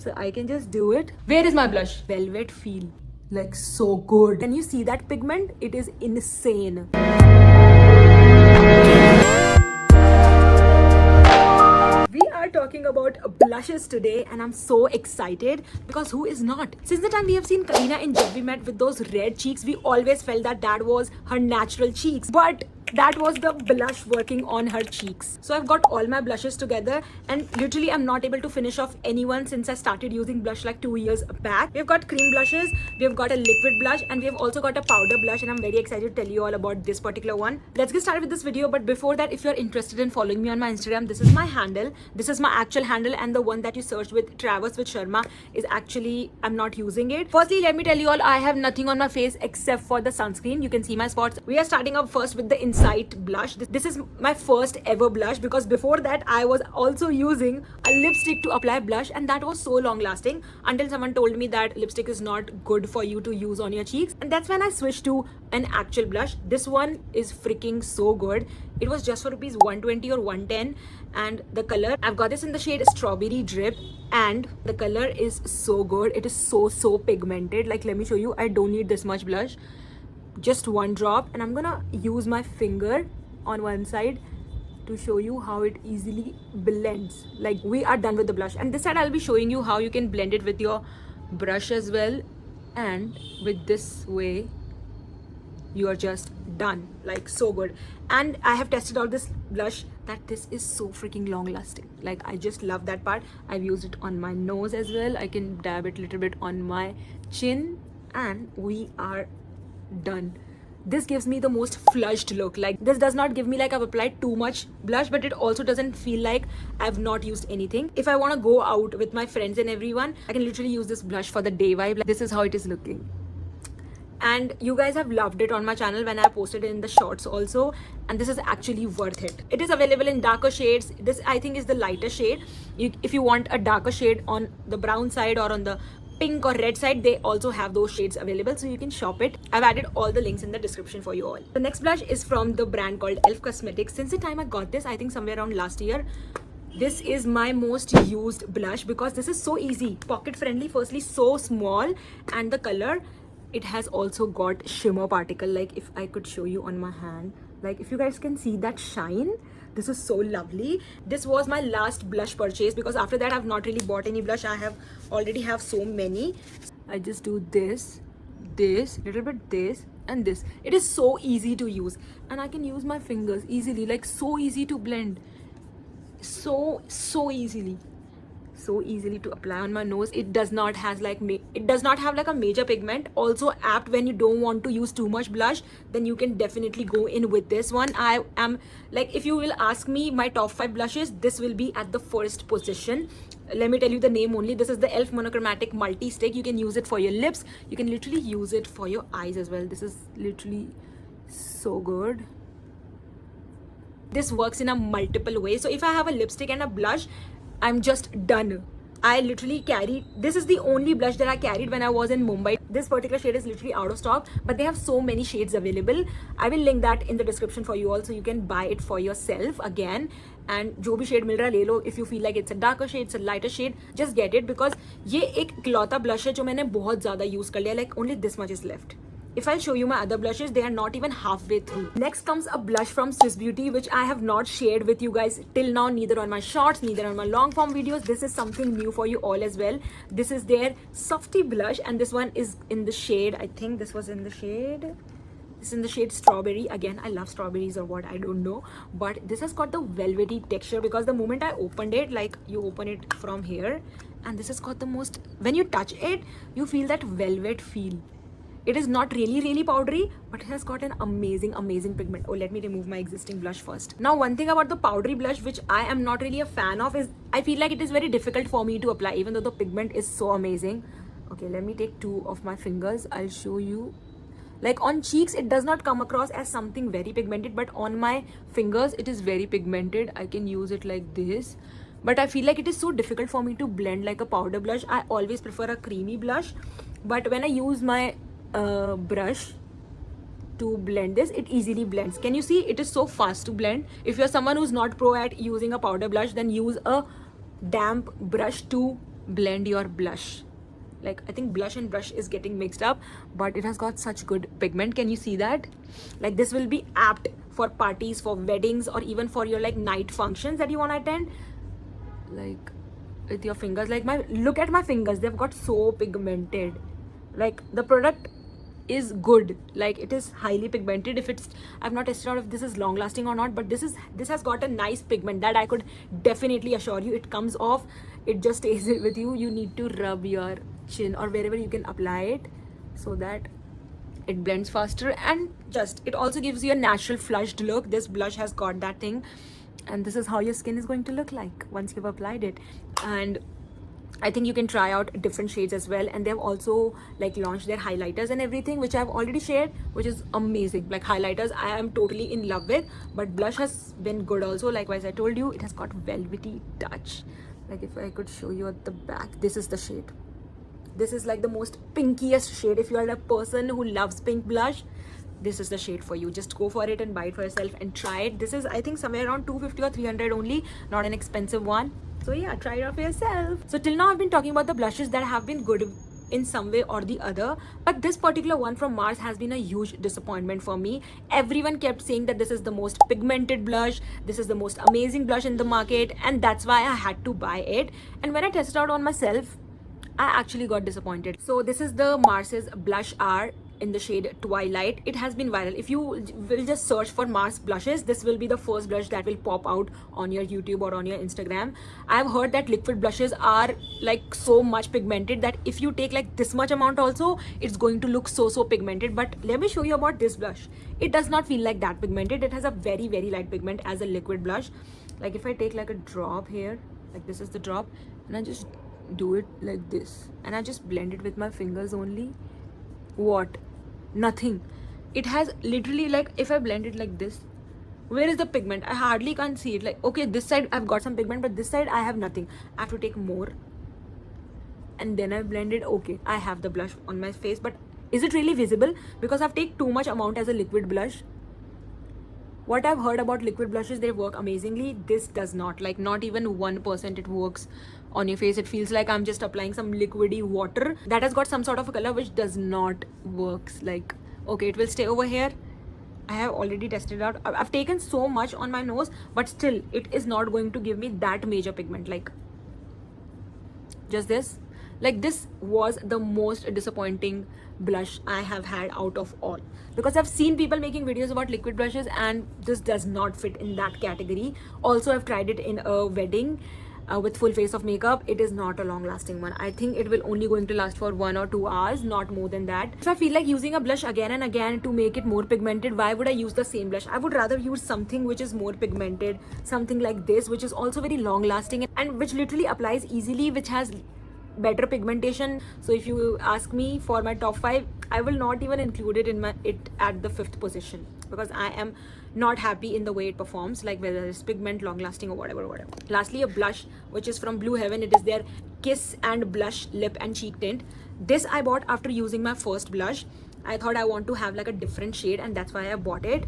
So I can just do it. Where is my blush? Velvet feel. Like so good. Can you see that pigment? It is insane. We are talking about blushes today and I'm so excited because who is not? Since the time we have seen Kareena in Jab We Met with those red cheeks, we always felt that that was her natural cheeks. But that was the blush working on her cheeks. So I've got all my blushes together and literally I'm not able to finish off anyone since I started using blush like 2 years back. We've got cream blushes, we've got a liquid blush and we've also got a powder blush and I'm very excited to tell you all about this particular one. Let's get started with this video, but before that, if you're interested in following me on my Instagram, this is my handle. This is my actual handle and the one that you searched with Travers with Sharma is actually, I'm not using it. Firstly, let me tell you all, I have nothing on my face except for the sunscreen. You can see my spots. We are starting up first with the Insight blush. This is my first ever blush because before that I was also using a lipstick to apply blush and that was so long lasting until someone told me that lipstick is not good for you to use on your cheeks, and that's when I switched to an actual blush. This one is freaking so good. It was just for rupees 120 or 110 and the color, I've got this in the shade Strawberry Drip and the color is so good. It is so pigmented. Like, let me show you. I don't need this much blush, just one drop, and I'm gonna use my finger on one side to show you how it easily blends. Like, we are done with the blush, and this side I'll be showing you how you can blend it with your brush as well, and with this way you are just done. Like, so good. And I have tested out this blush that this is so freaking long lasting. Like, I just love that part. I've used it on my nose as well. I can dab it a little bit on my chin and we are done. This gives me the most flushed look. Like, this does not give me like I've applied too much blush, but it also doesn't feel like I've not used anything. If I want to go out with my friends and everyone, I can literally use this blush for the day vibe. Like, this is how it is looking. And you guys have loved it on my channel when I posted it in the shorts also, and this is actually worth it. It is available in darker shades. This I think is the lighter shade. If you want a darker shade on the brown side or on the pink or red side, they also have those shades available, so you can shop it. I've added all the links in the description for you all. The next blush is from the brand called E.L.F Cosmetics. Since the time I got this, I think somewhere around last year, this is my most used blush because this is so easy, pocket friendly, firstly so small, and the color, it has also got shimmer particle. Like, if I could show you on my hand, like if you guys can see that shine, this is so lovely. This was my last blush purchase because after that I've not really bought any blush. I have already have so many. I just do this little bit, this and this. It is so easy to use and I can use my fingers easily. Like, so easy to blend, so easily to apply on my nose. It does not have like a major pigment. Also apt when you don't want to use too much blush, then you can definitely go in with this one. I am like, if you will ask me my top 5 blushes, this will be at the first position. Let me tell you the name only. This is the E.L.F monochromatic multi-stick. You can use it for your lips, you can literally use it for your eyes as well. This is literally so good. This works in a multiple way. So if I have a lipstick and a blush, I'm just done. I literally carry, this is the only blush that I carried when I was in Mumbai. This particular shade is literally out of stock, but they have so many shades available. I will link that in the description for you all, so you can buy it for yourself again. And जो भी shade मिल रहा है ले लो. If you feel like it's a darker shade, it's a lighter shade, just get it because ये एक इकलौता blush है जो मैंने बहुत ज़्यादा use कर लिया. Like, only this much is left. If I'll show you my other blushes, they are not even halfway through. Next comes a blush from Swiss Beauty, which I have not shared with you guys till now, neither on my shorts, neither on my long form videos. This is something new for you all as well. This is their Softy blush, and this one is in the shade, I think this was in the shade, this is in the shade Strawberry. Again, I love strawberries or what, I don't know, but this has got the velvety texture because the moment I opened it, like, you open it from here, and this has got the most, when you touch it, you feel that velvet feel. It is not really powdery, but it has got an amazing pigment. Oh, let me remove my existing blush first. Now, one thing about the powdery blush which I am not really a fan of is I feel like it is very difficult for me to apply even though the pigment is so amazing. Okay, let me take 2 of my fingers. I'll show you. Like, on cheeks it does not come across as something very pigmented, but on my fingers it is very pigmented. I can use it like this, but I feel like it is so difficult for me to blend like a powder blush. I always prefer a creamy blush, but when I use my brush to blend this, it easily blends. Can you see? It is so fast to blend. If you're someone who's not pro at using a powder blush, then use a damp brush to blend your blush. Like, I think blush and brush is getting mixed up, but it has got such good pigment. Can you see that? Like, this will be apt for parties, for weddings, or even for your like night functions that you want to attend. Like, with your fingers, like look at my fingers, they've got so pigmented. Like, the product is good, like it is highly pigmented. If it's, I've not tested out if this is long lasting or not, but this has got a nice pigment that I could definitely assure you it comes off, it just stays with you. You need to rub your chin or wherever you can apply it so that it blends faster, and just it also gives you a natural flushed look. This blush has got that thing, and this is how your skin is going to look like once you've applied it. And I think you can try out different shades as well, and they've also like launched their highlighters and everything, which I've already shared, which is amazing. Like, highlighters I am totally in love with, but blush has been good also. Likewise, I told you, it has got velvety touch. Like, if I could show you at the back, this is the shade. This is like the most pinkiest shade. If you are a person who loves pink blush, this is the shade for you. Just go for it and buy it for yourself and try it. This is, I think, somewhere around 250 or 300 only, not an expensive one. So yeah, try it out for yourself. So till now I've been talking about the blushes that have been good in some way or the other, but this particular one from Mars has been a huge disappointment for me. Everyone kept saying that this is the most pigmented blush, this is the most amazing blush in the market, and that's why I had to buy it. And when I tested out on myself, I actually got disappointed. So this is the Mars's Blush R in the shade Twilight. It has been viral. If you will just search for Mars blushes, this will be the first blush that will pop out on your YouTube or on your Instagram. I've heard that liquid blushes are like so much pigmented that if you take like this much amount also, it's going to look so pigmented. But let me show you about this blush. It does not feel like that pigmented. It has a very light pigment as a liquid blush. Like, if I take like a drop here, like this is the drop, and I just do it like this, and I just blend it with my fingers only. What? Nothing. It has literally, like, if I blend it like this, where is the pigment? I hardly can't see it. Like, okay, this side I've got some pigment, but this side I have nothing. I have to take more, and then I blend it. Okay, I have the blush on my face, but is it really visible? Because I've taken too much amount as a liquid blush. What I've heard about liquid blushes, they work amazingly. This does not. Like, not even 1% it works on your face. It feels like I'm just applying some liquidy water that has got some sort of a color which does not works. Like, okay, it will stay over here. I have already tested it out. I've taken so much on my nose, but still it is not going to give me that major pigment. Like, just this. Like, this was the most disappointing blush I have had out of all, because I've seen people making videos about liquid blushes and this does not fit in that category. Also, I've tried it in a wedding with full face of makeup. It is not a long lasting one. I think it will only going to last for 1 or 2 hours, not more than that. If I feel like using a blush again and again to make it more pigmented, why would I use the same blush? I would rather use something which is more pigmented, something like this, which is also very long lasting and which literally applies easily, which has better pigmentation. So if you ask me for my top 5, I will not even include it in it at the 5th position, because I am not happy in the way it performs, like whether it's pigment, long lasting, or whatever. Lastly, a blush which is from Blue Heaven. It is their Kiss and Blush Lip and Cheek Tint. This I bought after using my first blush. I thought I want to have like a different shade, and that's why I bought it.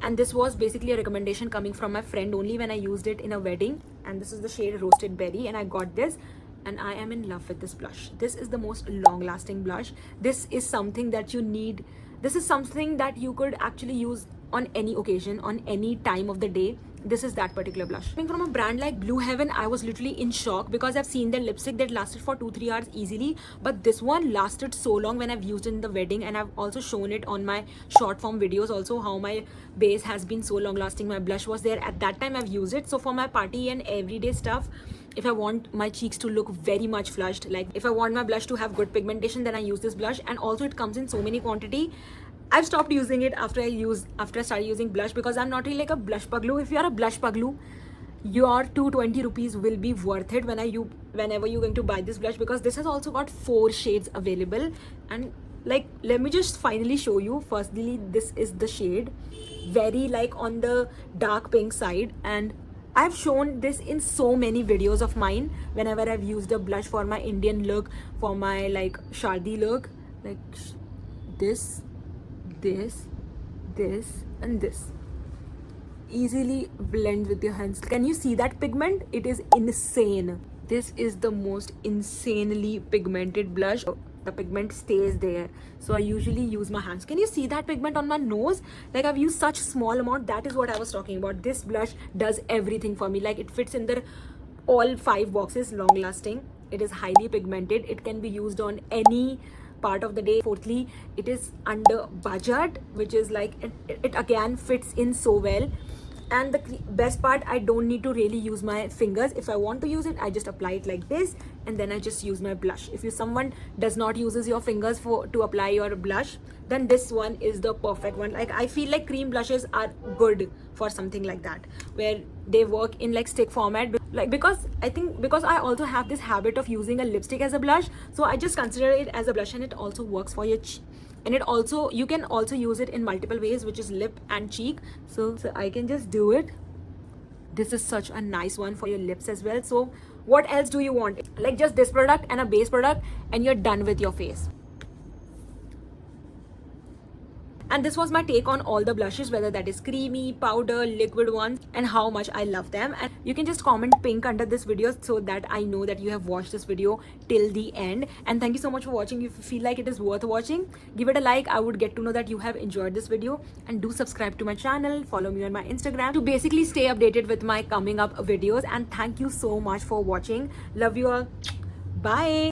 And this was basically a recommendation coming from my friend only when I used it in a wedding. And this is the shade Roasted Berry, and I got this. And I am in love with this blush. This is the most long-lasting blush. This is something that you need. This is something that you could actually use on any occasion, on any time of the day. This is that particular blush. Coming from a brand like Blue Heaven, I was literally in shock, because I've seen their lipstick that lasted for 2-3 hours easily, but this one lasted so long when I've used it in the wedding. And I've also shown it on my short form videos also, how my base has been so long lasting. My blush was there at that time I've used it. So for my party and everyday stuff, if I want my cheeks to look very much flushed, like if I want my blush to have good pigmentation, then I use this blush. And also it comes in so many quantity. I've stopped using it after I started using blush, because I'm not really like a blush paglu. If you are a blush paglu, your 220 rupees will be worth it whenever you're going to buy this blush, because this has also got 4 shades available. And like, let me just finally show you. Firstly, this is the shade, very like on the dark pink side, and I've shown this in so many videos of mine whenever I've used a blush for my Indian look, for my like Shardi look. Like this, and this. Easily blend with your hands. Can you see that pigment? It is insane. This is the most insanely pigmented blush. The pigment stays there, so I usually use my hands. Can you see that pigment on my nose? Like, I've used such small amount. That is what I was talking about. This blush does everything for me. Like, it fits in the all 5 boxes. Long lasting, it is highly pigmented, it can be used on any part of the day. Fourthly, it is under budget, which is like it again fits in so well. And the best part, I don't need to really use my fingers. If I want to use it, I just apply it like this, and then I just use my blush. If you someone does not uses your fingers for to apply your blush, then this one is the perfect one. Like, I feel like cream blushes are good for something like that, where they work in like stick format. Like, because I think, because I also have this habit of using a lipstick as a blush, so I just consider it as a blush, and it also works for your and it also, you can also use it in multiple ways, which is lip and cheek. So I can just do it. This is such a nice one for your lips as well. So what else do you want? Like, just this product and a base product, and you're done with your face. And this was my take on all the blushes, whether that is creamy, powder, liquid ones, and how much I love them. And you can just comment pink under this video so that I know that you have watched this video till the end. And thank you so much for watching. If you feel like it is worth watching, give it a like. I would get to know that you have enjoyed this video. And do subscribe to my channel, follow me on my Instagram to basically stay updated with my coming up videos. And thank you so much for watching. Love you all. Bye.